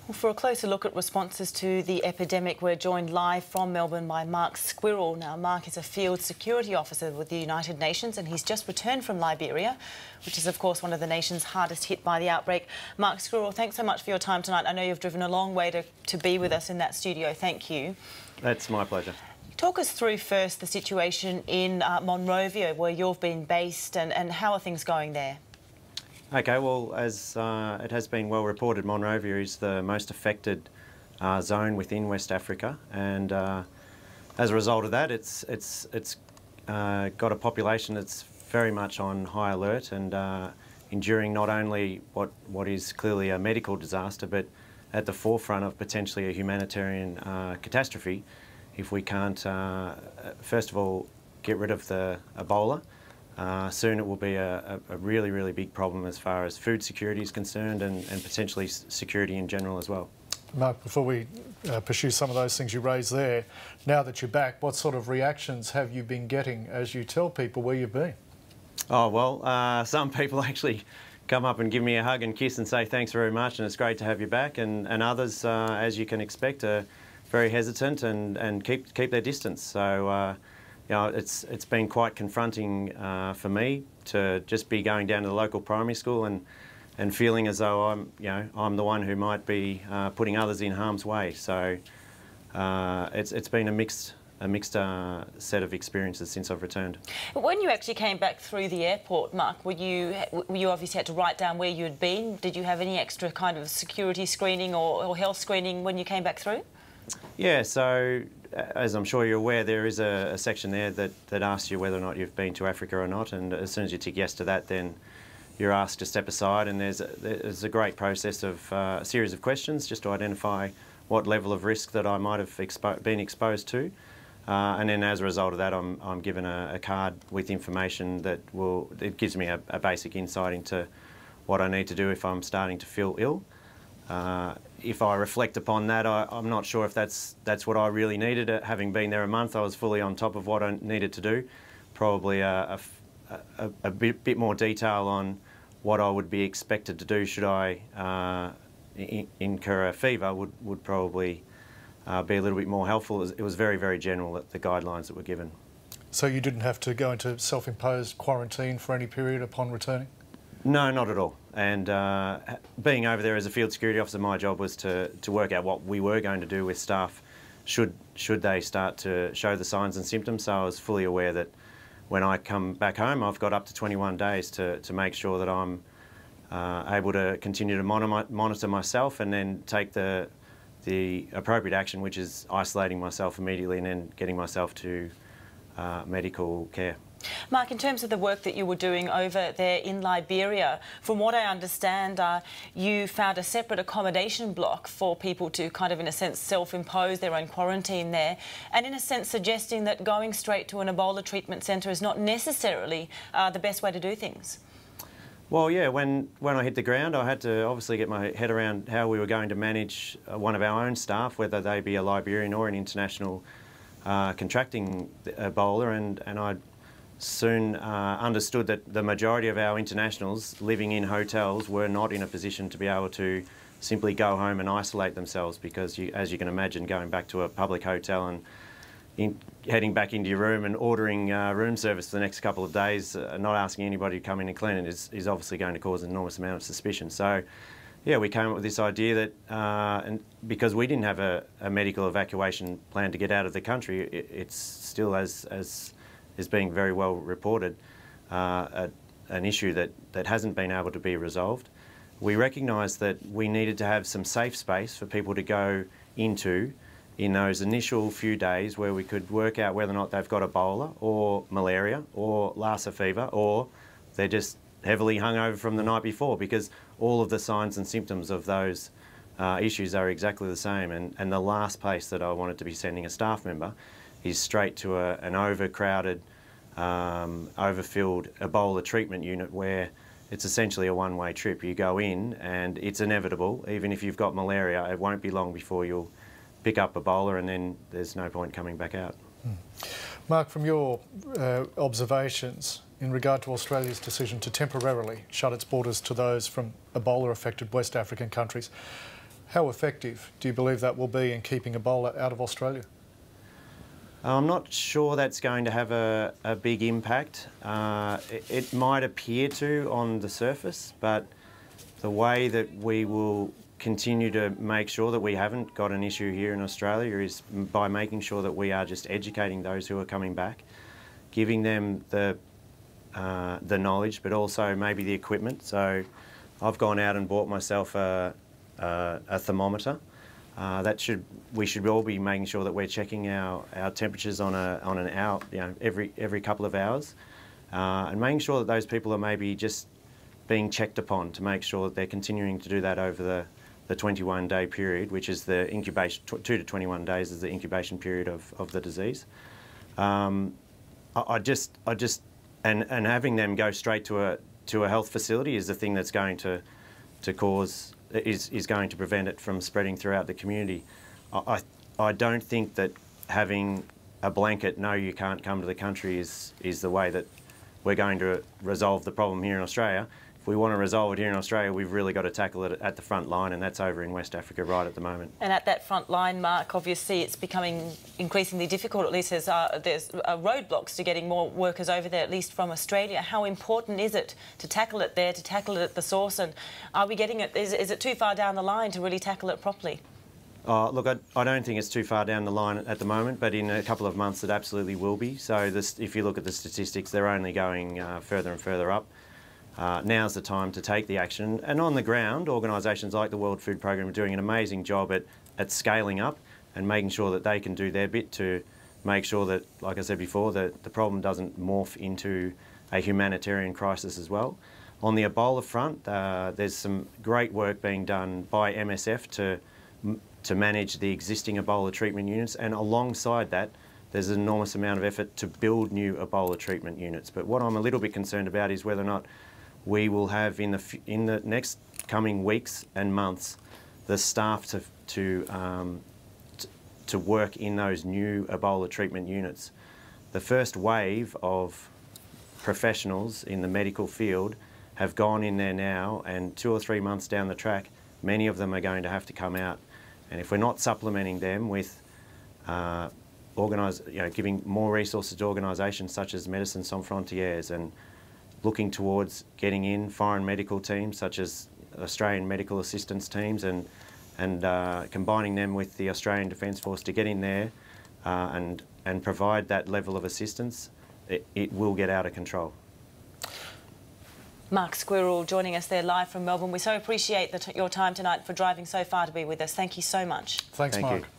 Well, for a closer look at responses to the epidemic, we're joined live from Melbourne by Mark Squirrell. Now, Mark is a field security officer with the United Nations and he's just returned from Liberia, which is, of course, one of the nations hardest hit by the outbreak. Mark Squirrell, thanks so much for your time tonight. I know you've driven a long way to be with us in that studio. Thank you. That's my pleasure. Talk us through first the situation in Monrovia, where you've been based, and how are things going there? Okay, well, as it has been well reported, Monrovia is the most affected zone within West Africa, and as a result of that, it's got a population that's very much on high alert and enduring not only what is clearly a medical disaster, but at the forefront of potentially a humanitarian catastrophe if we can't, first of all, get rid of the Ebola. Soon it will be a really, really big problem as far as food security is concerned and potentially security in general as well. Mark, before we pursue some of those things you raised there, now that you're back, what sort of reactions have you been getting as you tell people where you've been? Oh, well, some people actually come up and give me a hug and kiss and say thanks very much and it's great to have you back, and others, as you can expect, are very hesitant and keep their distance. So, you know, it's been quite confronting for me to just be going down to the local primary school and feeling as though I'm the one who might be putting others in harm's way. So it's been a mixed set of experiences since I've returned. When you actually came back through the airport, Mark, you obviously had to write down where you had been. Did you have any extra kind of security screening or health screening when you came back through? Yeah, so as I'm sure you're aware, there is a section there that asks you whether or not you've been to Africa or not, and as soon as you tick yes to that, then you're asked to step aside, and there's a great process of a series of questions just to identify what level of risk that I might have been exposed to, and then as a result of that, I'm given a card with information that it gives me a basic insight into what I need to do if I'm starting to feel ill. If I reflect upon that, I'm not sure if that's what I really needed. Having been there a month, I was fully on top of what I needed to do. Probably a bit more detail on what I would be expected to do should I incur a fever would probably be a little bit more helpful. It was very, very general, the guidelines that were given. So you didn't have to go into self-imposed quarantine for any period upon returning? No, not at all. And being over there as a field security officer, my job was to work out what we were going to do with staff should they start to show the signs and symptoms. So I was fully aware that when I come back home, I've got up to 21 days to make sure that I'm able to continue to monitor myself and then take the appropriate action, which is isolating myself immediately and then getting myself to medical care. Mark, in terms of the work that you were doing over there in Liberia, from what I understand, you found a separate accommodation block for people to kind of, in a sense, self-impose their own quarantine there, and in a sense suggesting that going straight to an Ebola treatment centre is not necessarily the best way to do things. Well, yeah, when I hit the ground, I had to obviously get my head around how we were going to manage one of our own staff, whether they be a Liberian or an international contracting Ebola, and I soon understood that the majority of our internationals living in hotels were not in a position to be able to simply go home and isolate themselves, because as you can imagine, going back to a public hotel and heading back into your room and ordering room service for the next couple of days, not asking anybody to come in and clean it is obviously going to cause an enormous amount of suspicion. So yeah, we came up with this idea that, and because we didn't have a medical evacuation plan to get out of the country, it's still, as is being very well reported, an issue that hasn't been able to be resolved. We recognised that we needed to have some safe space for people to go into in those initial few days where we could work out whether or not they've got Ebola or malaria or Lassa fever, or they're just heavily hungover from the night before, because all of the signs and symptoms of those issues are exactly the same. And the last place that I wanted to be sending a staff member is straight to an overcrowded, overfilled Ebola treatment unit where it's essentially a one-way trip. You go in and it's inevitable. Even if you've got malaria, it won't be long before you'll pick up Ebola, and then there's no point coming back out. Mark, from your observations in regard to Australia's decision to temporarily shut its borders to those from Ebola-affected West African countries, How effective do you believe that will be in keeping Ebola out of Australia? I'm not sure that's going to have a big impact. It might appear to on the surface, but the way that we will continue to make sure that we haven't got an issue here in Australia is by making sure that we are just educating those who are coming back, giving them the knowledge, but also maybe the equipment. So I've gone out and bought myself a thermometer. We should all be making sure that we're checking our temperatures on an hour, every couple of hours, and making sure that those people are maybe just being checked upon to make sure that they're continuing to do that over the 21-day period, which is the incubation. 2 to 21 days is the incubation period of the disease. And having them go straight to a health facility is the thing that's going to cause. Is going to prevent it from spreading throughout the community. I don't think that having a blanket, no, you can't come to the country is the way that we're going to resolve the problem here in Australia. If we want to resolve it here in Australia, we've really got to tackle it at the front line, and that's over in West Africa right at the moment. And at that front line, Mark, obviously it's becoming increasingly difficult, at least there's roadblocks to getting more workers over there, at least from Australia. How important is it to tackle it there, to tackle it at the source, and are we getting it, is it too far down the line to really tackle it properly? Look, I don't think it's too far down the line at the moment, but in a couple of months it absolutely will be. So if you look at the statistics, they're only going further and further up. Now's the time to take the action. And on the ground, organisations like the World Food Programme are doing an amazing job at scaling up and making sure that they can do their bit to make sure that, like I said before, that the problem doesn't morph into a humanitarian crisis as well. On the Ebola front, there's some great work being done by MSF to manage the existing Ebola treatment units, and alongside that, there's an enormous amount of effort to build new Ebola treatment units. But what I'm a little bit concerned about is whether or not we will have in the next coming weeks and months the staff to work in those new Ebola treatment units. The first wave of professionals in the medical field have gone in there now, and 2 or 3 months down the track, many of them are going to have to come out. And if we're not supplementing them with giving more resources to organisations such as Médecins Sans Frontières and looking towards getting in foreign medical teams such as Australian medical assistance teams and combining them with the Australian Defence Force to get in there and provide that level of assistance, it will get out of control. Mark Squirrell joining us there live from Melbourne. We so appreciate your time tonight for driving so far to be with us. Thank you so much. Thanks, Mark. Thank you.